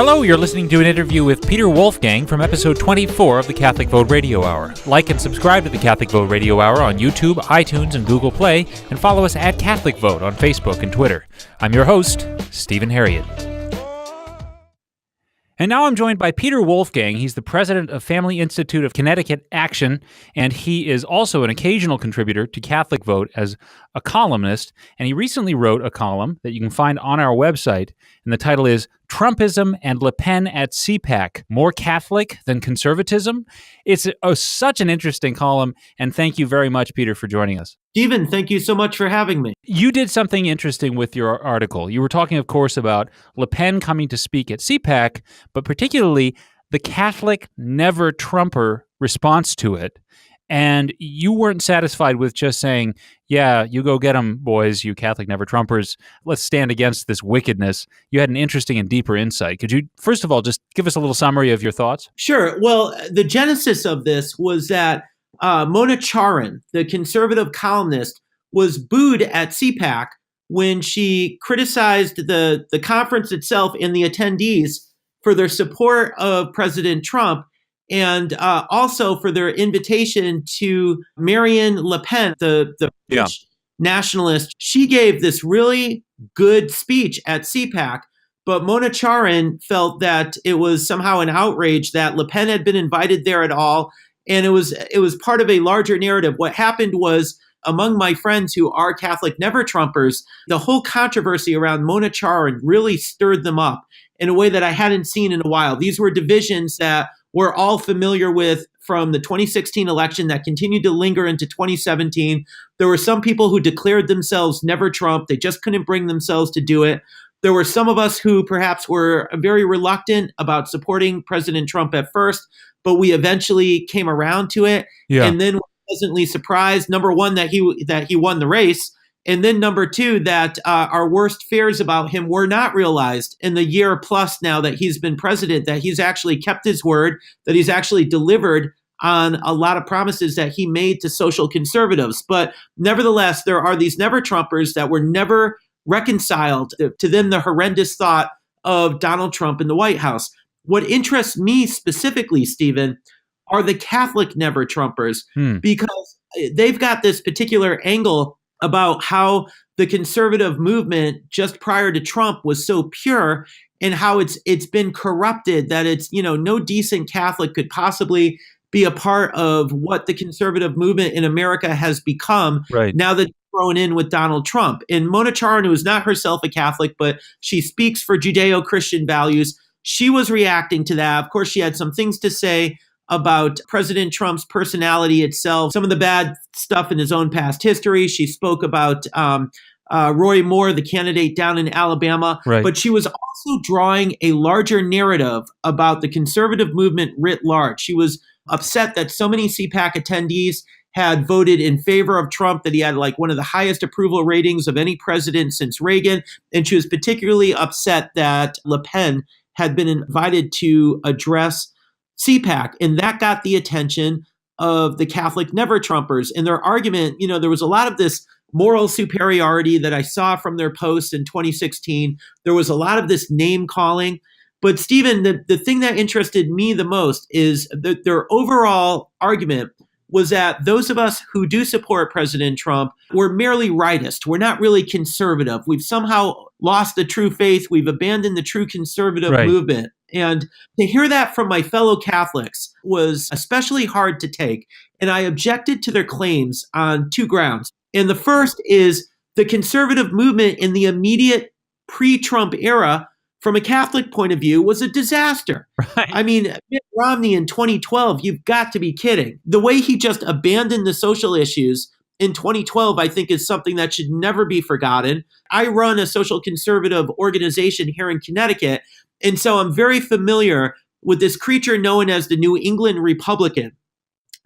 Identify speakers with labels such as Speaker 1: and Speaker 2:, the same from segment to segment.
Speaker 1: Hello, you're listening to an interview with Peter Wolfgang from episode 24 of the Catholic Vote Radio Hour. Like and subscribe to the Catholic Vote Radio Hour on YouTube, iTunes, and Google Play, and follow us at Catholic Vote on Facebook and Twitter. I'm your host, Stephen Harriet. And now I'm joined by Peter Wolfgang. He's the president of Family Institute of Connecticut Action, and he is also an occasional contributor to Catholic Vote as a columnist. And he recently wrote a column that you can find on our website, and the title is Trumpism and Le Pen at CPAC, More Catholic Than Conservatism? It's such an interesting column, and thank you very much, Peter, for joining us.
Speaker 2: Stephen, thank you so much for having me.
Speaker 1: You did something interesting with your article. You were talking, of course, about Le Pen coming to speak at CPAC, but particularly the Catholic NeverTrumper response to it. And you weren't satisfied with just saying, yeah, you go get them, boys, you Catholic NeverTrumpers. Let's stand against this wickedness. You had an interesting and deeper insight. Could you, first of all, just give us a little summary of your thoughts?
Speaker 2: Sure. Well, the genesis of this was that Mona Charen, the conservative columnist, was booed at CPAC when she criticized the conference itself and the attendees for their support of President Trump, and also for their invitation to Marine Le Pen, the French nationalist. She gave this really good speech at CPAC, but Mona Charen felt that it was somehow an outrage that Le Pen had been invited there at all, and it was part of a larger narrative. What happened was, among my friends who are Catholic NeverTrumpers, the whole controversy around Mona Charen really stirred them up in a way that I hadn't seen in a while. These were divisions that we're all familiar with from the 2016 election that continued to linger into 2017. There were some people who declared themselves NeverTrump. They just couldn't bring themselves to do it. There were some of us who perhaps were very reluctant about supporting President Trump at first, but we eventually came around to it. Yeah. And then were pleasantly surprised, number one, that he won the race. And then number two, that our worst fears about him were not realized in the year plus now that he's been president, that he's actually kept his word, that he's actually delivered on a lot of promises that he made to social conservatives. But nevertheless, there are these NeverTrumpers that were never reconciled to them, the horrendous thought of Donald Trump in the White House. What interests me specifically, Stephen, are the Catholic NeverTrumpers, because they've got this particular angle about how the conservative movement just prior to Trump was so pure, and how it's been corrupted, that it's, no decent Catholic could possibly be a part of what the conservative movement in America has become now that it's thrown in with Donald Trump. And Mona Charen, who is not herself a Catholic, but she speaks for Judeo-Christian values, she was reacting to that. Of course, she had some things to say about President Trump's personality itself, some of the bad stuff in his own past history. She spoke about Roy Moore, the candidate down in Alabama, but she was also drawing a larger narrative about the conservative movement writ large. She was upset that so many CPAC attendees had voted in favor of Trump, that he had like one of the highest approval ratings of any president since Reagan. And she was particularly upset that Le Pen had been invited to address CPAC, and that got the attention of the Catholic NeverTrumpers. In their argument, there was a lot of this moral superiority that I saw from their posts in 2016. There was a lot of this name calling. But Stephen, the thing that interested me the most is their overall argument was that those of us who do support President Trump were merely rightist. We're not really conservative. We've somehow lost the true faith. We've abandoned the true conservative movement. And to hear that from my fellow Catholics was especially hard to take. And I objected to their claims on two grounds. And the first is the conservative movement in the immediate pre-Trump era, from a Catholic point of view, was a disaster. I mean, Mitt Romney in 2012, you've got to be kidding. The way he just abandoned the social issues in 2012, I think, is something that should never be forgotten. I run a social conservative organization here in Connecticut, and so I'm very familiar with this creature known as the New England Republican.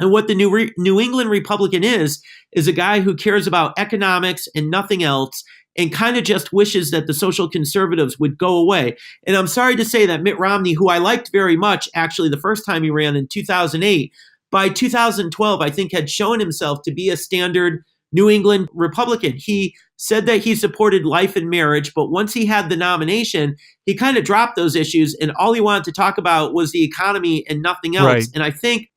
Speaker 2: And what the New England Republican is a guy who cares about economics and nothing else, and kind of just wishes that the social conservatives would go away. And I'm sorry to say that Mitt Romney, who I liked very much, actually, the first time he ran in 2008, by 2012, I think had shown himself to be a standard New England Republican. He said that he supported life and marriage, but once he had the nomination, he kind of dropped those issues, and all he wanted to talk about was the economy and nothing else.
Speaker 1: Right.
Speaker 2: And I think,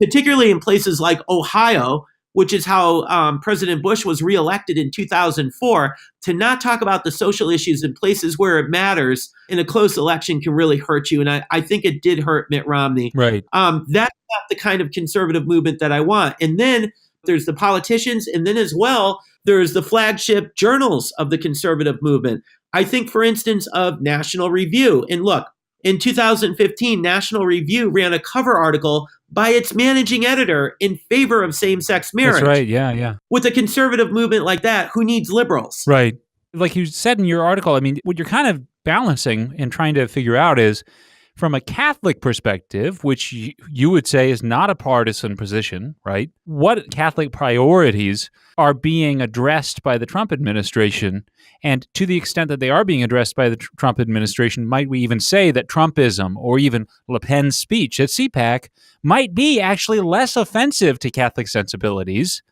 Speaker 2: particularly in places like Ohio, which is how President Bush was reelected in 2004, to not talk about the social issues in places where it matters in a close election can really hurt you. And I think it did hurt Mitt Romney.
Speaker 1: Right.
Speaker 2: That's not the kind of conservative movement that I want. And then there's the politicians, and then as well, there's the flagship journals of the conservative movement. I think, for instance, of National Review. And look, in 2015, National Review ran a cover article by its managing editor in favor of same-sex marriage.
Speaker 1: That's right, yeah.
Speaker 2: With a conservative movement like that, who needs liberals?
Speaker 1: Right. Like you said in your article, I mean, what you're kind of balancing and trying to figure out is, from a Catholic perspective, which you would say is not a partisan position, right? What Catholic priorities are being addressed by the Trump administration? And to the extent that they are being addressed by the Trump administration, might we even say that Trumpism or even Le Pen's speech at CPAC might be actually less offensive to Catholic sensibilities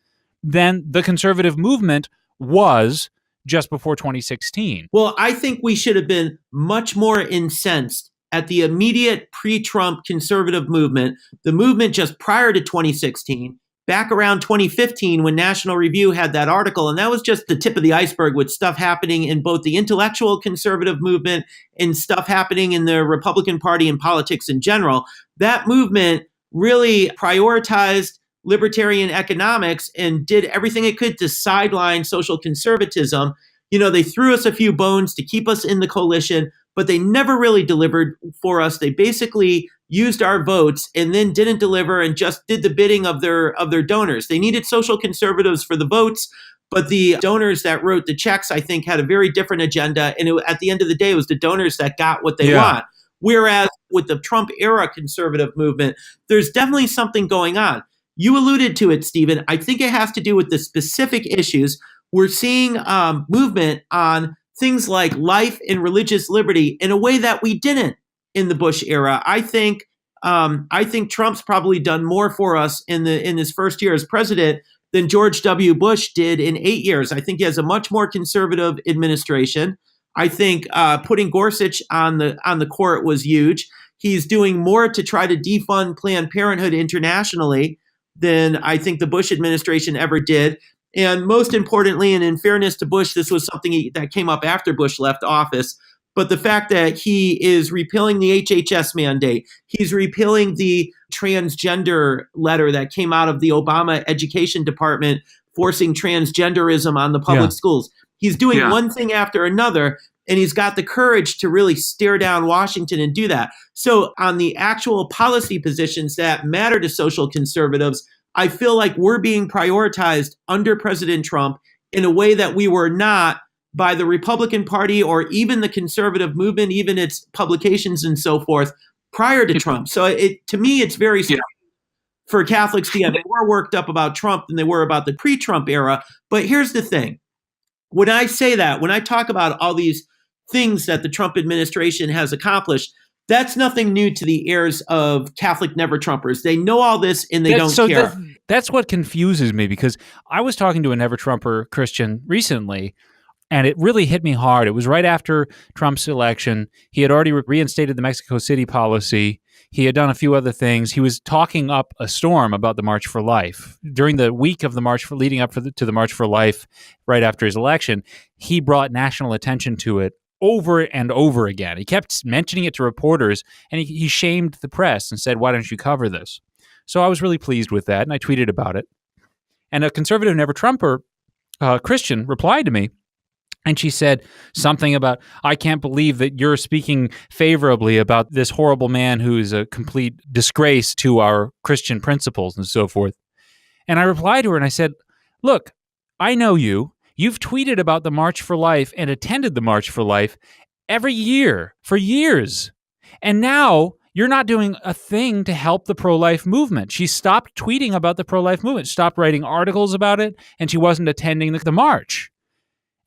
Speaker 1: than the conservative movement was just before 2016?
Speaker 2: Well, I think we should have been much more incensed at the immediate pre-Trump conservative movement, the movement just prior to 2016, back around 2015 when National Review had that article. And that was just the tip of the iceberg with stuff happening in both the intellectual conservative movement and stuff happening in the Republican Party and politics in general. That movement really prioritized libertarian economics and did everything it could to sideline social conservatism. You know, they threw us a few bones to keep us in the coalition, but they never really delivered for us. They basically used our votes and then didn't deliver and just did the bidding of their donors. They needed social conservatives for the votes, but the donors that wrote the checks, I think, had a very different agenda. And at the end of the day, it was the donors that got what they want. Whereas with the Trump era conservative movement, there's definitely something going on. You alluded to it, Stephen. I think it has to do with the specific issues. We're seeing movement on things like life and religious liberty in a way that we didn't in the Bush era. I think Trump's probably done more for us in his first year as president than George W. Bush did in 8 years. I think he has a much more conservative administration. I think putting Gorsuch on the court was huge. He's doing more to try to defund Planned Parenthood internationally than I think the Bush administration ever did. And most importantly, and in fairness to Bush, this was something that came up after Bush left office, but the fact that he is repealing the HHS mandate, he's repealing the transgender letter that came out of the Obama Education Department forcing transgenderism on the public schools. He's doing one thing after another, and he's got the courage to really stare down Washington and do that. So on the actual policy positions that matter to social conservatives, I feel like we're being prioritized under President Trump in a way that we were not by the Republican Party or even the conservative movement, even its publications and so forth prior to Trump. So to me, it's very strange for Catholics to get more worked up about Trump than they were about the pre-Trump era. But here's the thing. When I say that, when I talk about all these things that the Trump administration has accomplished, that's nothing new to the heirs of Catholic NeverTrumpers. They know all this and they don't care.
Speaker 1: That's what confuses me, because I was talking to a NeverTrumper Christian recently, and it really hit me hard. It was right after Trump's election. He had already reinstated the Mexico City policy. He had done a few other things. He was talking up a storm about the March for Life. During the week of the March leading up to the March for Life, right after his election, he brought national attention to it over and over again. He kept mentioning it to reporters, and he shamed the press and said, "Why don't you cover this?" So I was really pleased with that, and I tweeted about it. And a conservative NeverTrumper Christian replied to me, and she said something about, "I can't believe that you're speaking favorably about this horrible man who is a complete disgrace to our Christian principles," and so forth. And I replied to her and I said, "Look, I know you. You've tweeted about the March for Life and attended the March for Life every year for years. And now you're not doing a thing to help the pro-life movement." She stopped tweeting about the pro-life movement, stopped writing articles about it, and she wasn't attending the march.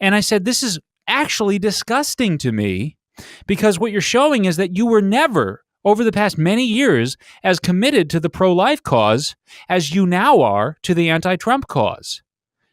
Speaker 1: And I said, this is actually disgusting to me, because what you're showing is that you were never, over the past many years, as committed to the pro-life cause as you now are to the anti-Trump cause.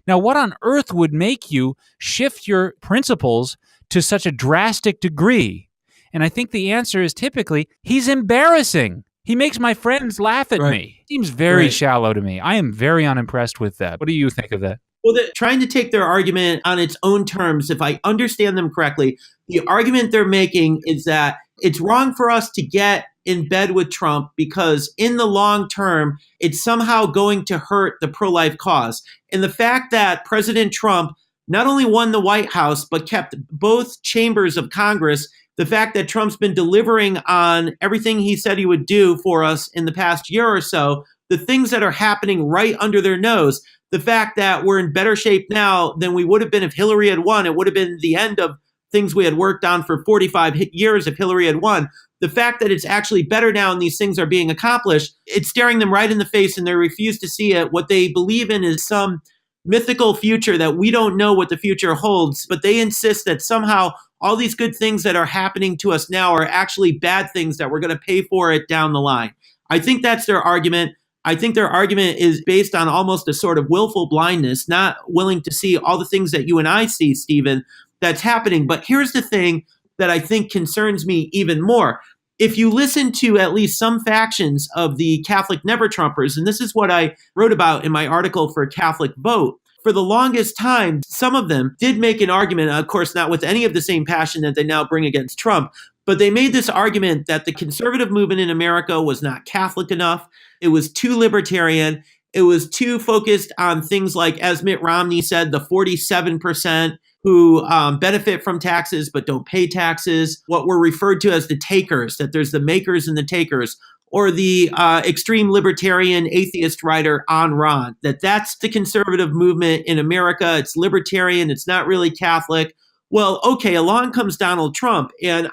Speaker 1: Now, what on earth would make you shift your principles to such a drastic degree? And I think the answer is typically, he's embarrassing. He makes my friends laugh at me. Seems very shallow to me. I am very unimpressed with that. What do you think of that?
Speaker 2: Well, trying to take their argument on its own terms, if I understand them correctly, the argument they're making is that it's wrong for us to get in bed with Trump because in the long term, it's somehow going to hurt the pro-life cause. And the fact that President Trump not only won the White House, but kept both chambers of Congress, the fact that Trump's been delivering on everything he said he would do for us in the past year or so, the things that are happening right under their nose, the fact that we're in better shape now than we would have been if Hillary had won, it would have been the end of things we had worked on for 45 years if Hillary had won. The fact that it's actually better now and these things are being accomplished, it's staring them right in the face and they refuse to see it. What they believe in is some mythical future that we don't know what the future holds, but they insist that somehow all these good things that are happening to us now are actually bad things that we're going to pay for it down the line. I think that's their argument. I think their argument is based on almost a sort of willful blindness, not willing to see all the things that you and I see, Stephen, that's happening. But here's the thing that I think concerns me even more. If you listen to at least some factions of the Catholic NeverTrumpers, and this is what I wrote about in my article for Catholic Vote, for the longest time, some of them did make an argument, of course, not with any of the same passion that they now bring against Trump, but they made this argument that the conservative movement in America was not Catholic enough. It was too libertarian. It was too focused on things like, as Mitt Romney said, the 47% who benefit from taxes but don't pay taxes, what were referred to as the takers, that there's the makers and the takers, or the extreme libertarian atheist writer Ayn Rand, that's the conservative movement in America. It's libertarian. It's not really Catholic. Well, okay, along comes Donald Trump. And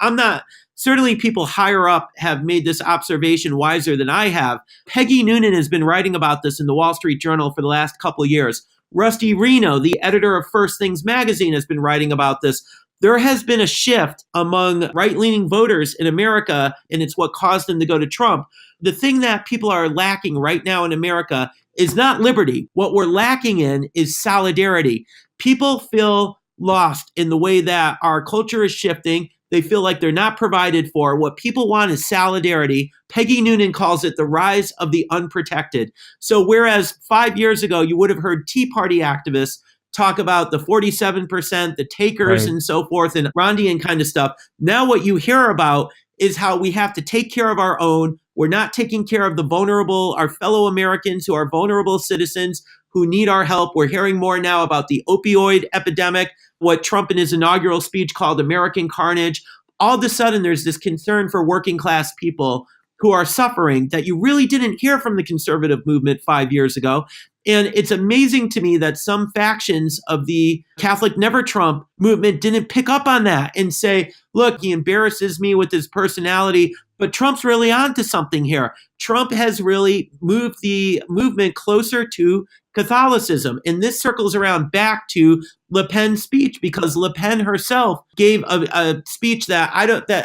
Speaker 2: certainly people higher up have made this observation wiser than I have. Peggy Noonan has been writing about this in the Wall Street Journal for the last couple of years. Rusty Reno, the editor of First Things Magazine, has been writing about this. There has been a shift among right-leaning voters in America, and it's what caused them to go to Trump. The thing that people are lacking right now in America is not liberty. What we're lacking in is solidarity. People feel lost in the way that our culture is shifting. They feel like they're not provided for. What people want is solidarity. Peggy Noonan calls it the rise of the unprotected. So whereas 5 years ago, you would have heard Tea Party activists talk about the 47%, the takers and so forth, and Rondian kind of stuff. Now what you hear about is how we have to take care of our own. We're not taking care of the vulnerable, our fellow Americans who are vulnerable citizens who need our help. We're hearing more now about the opioid epidemic, what Trump in his inaugural speech called American carnage. All of a sudden, there's this concern for working class people who are suffering that you really didn't hear from the conservative movement 5 years ago. And it's amazing to me that some factions of the Catholic NeverTrump movement didn't pick up on that and say, look, he embarrasses me with his personality, but Trump's really onto something here. Trump has really moved the movement closer to Catholicism. And this circles around back to Le Pen's speech, because Le Pen herself gave a speech that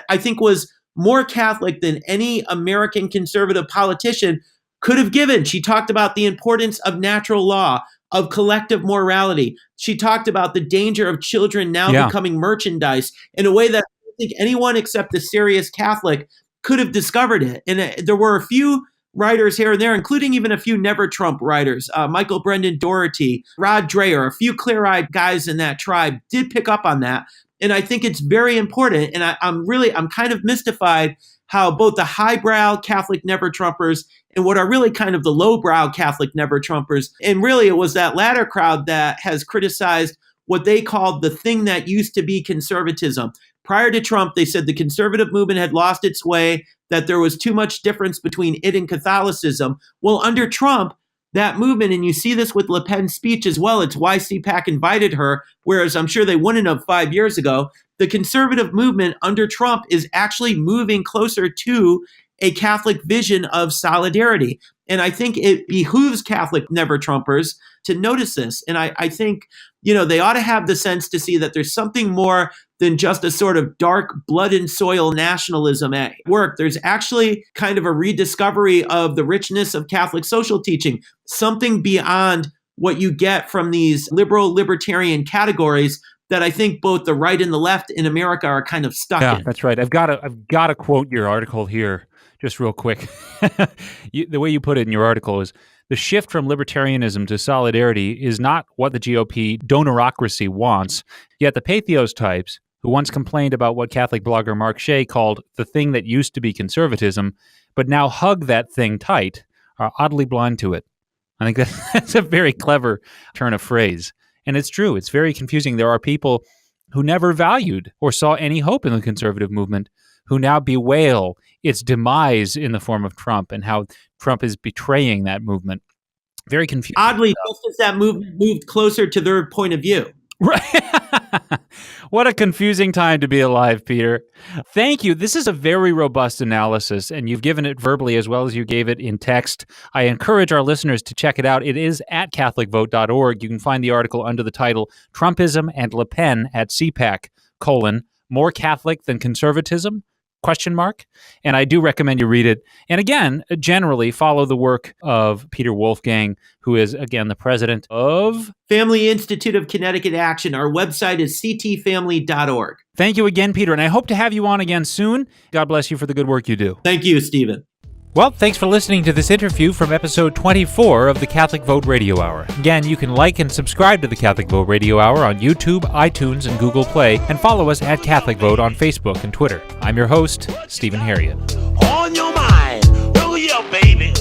Speaker 2: I think was more Catholic than any American conservative politician could have given. She talked about the importance of natural law, of collective morality. She talked about the danger of children now becoming merchandise in a way that I don't think anyone except the serious Catholic could have discovered it. And there were a few writers here and there, including even a few NeverTrump writers, Michael Brendan Doherty, Rod Dreher, a few clear-eyed guys in that tribe did pick up on that. And I think it's very important. And I'm kind of mystified how both the highbrow Catholic NeverTrumpers and what are really kind of the lowbrow Catholic NeverTrumpers, and really it was that latter crowd that has criticized what they called the thing that used to be conservatism. Prior to Trump, they said the conservative movement had lost its way, that there was too much difference between it and Catholicism. Well, under Trump, that movement, and you see this with Le Pen's speech as well, it's why CPAC invited her, whereas I'm sure they wouldn't have 5 years ago. The conservative movement under Trump is actually moving closer to a Catholic vision of solidarity. And I think it behooves Catholic NeverTrumpers to notice this. And I think, they ought to have the sense to see that there's something more than just a sort of dark blood and soil nationalism at work. There's actually kind of a rediscovery of the richness of Catholic social teaching, something beyond what you get from these liberal libertarian categories that I think both the right and the left in America are kind of stuck in.
Speaker 1: Yeah, that's right. I've got to quote your article here just real quick. The way you put it in your article is, the shift from libertarianism to solidarity is not what the GOP donorocracy wants, yet the pathos types who once complained about what Catholic blogger Mark Shea called the thing that used to be conservatism, but now hug that thing tight, are oddly blind to it. I think that's a very clever turn of phrase. And it's true. It's very confusing. There are people who never valued or saw any hope in the conservative movement who now bewail its demise in the form of Trump and how Trump is betraying that movement. Very confusing.
Speaker 2: Oddly, just as that movement moved closer to their point of view.
Speaker 1: Right. What a confusing time to be alive, Peter. Thank you. This is a very robust analysis, and you've given it verbally as well as you gave it in text. I encourage our listeners to check it out. It is at CatholicVote.org. You can find the article under the title, Trumpism and Le Pen at CPAC, more Catholic than conservatism? ? And I do recommend you read it. And again, generally follow the work of Peter Wolfgang, who is, again, the president of
Speaker 2: Family Institute of Connecticut Action. Our website is ctfamily.org.
Speaker 1: Thank you again, Peter, and I hope to have you on again soon. God bless you for the good work you do.
Speaker 2: Thank you, Stephen.
Speaker 1: Well, thanks for listening to this interview from episode 24 of the Catholic Vote Radio Hour. Again, you can like and subscribe to the Catholic Vote Radio Hour on YouTube, iTunes, and Google Play, and follow us at Catholic Vote on Facebook and Twitter. I'm your host, Stephen Harriet.
Speaker 3: On your mind, oh yeah, baby.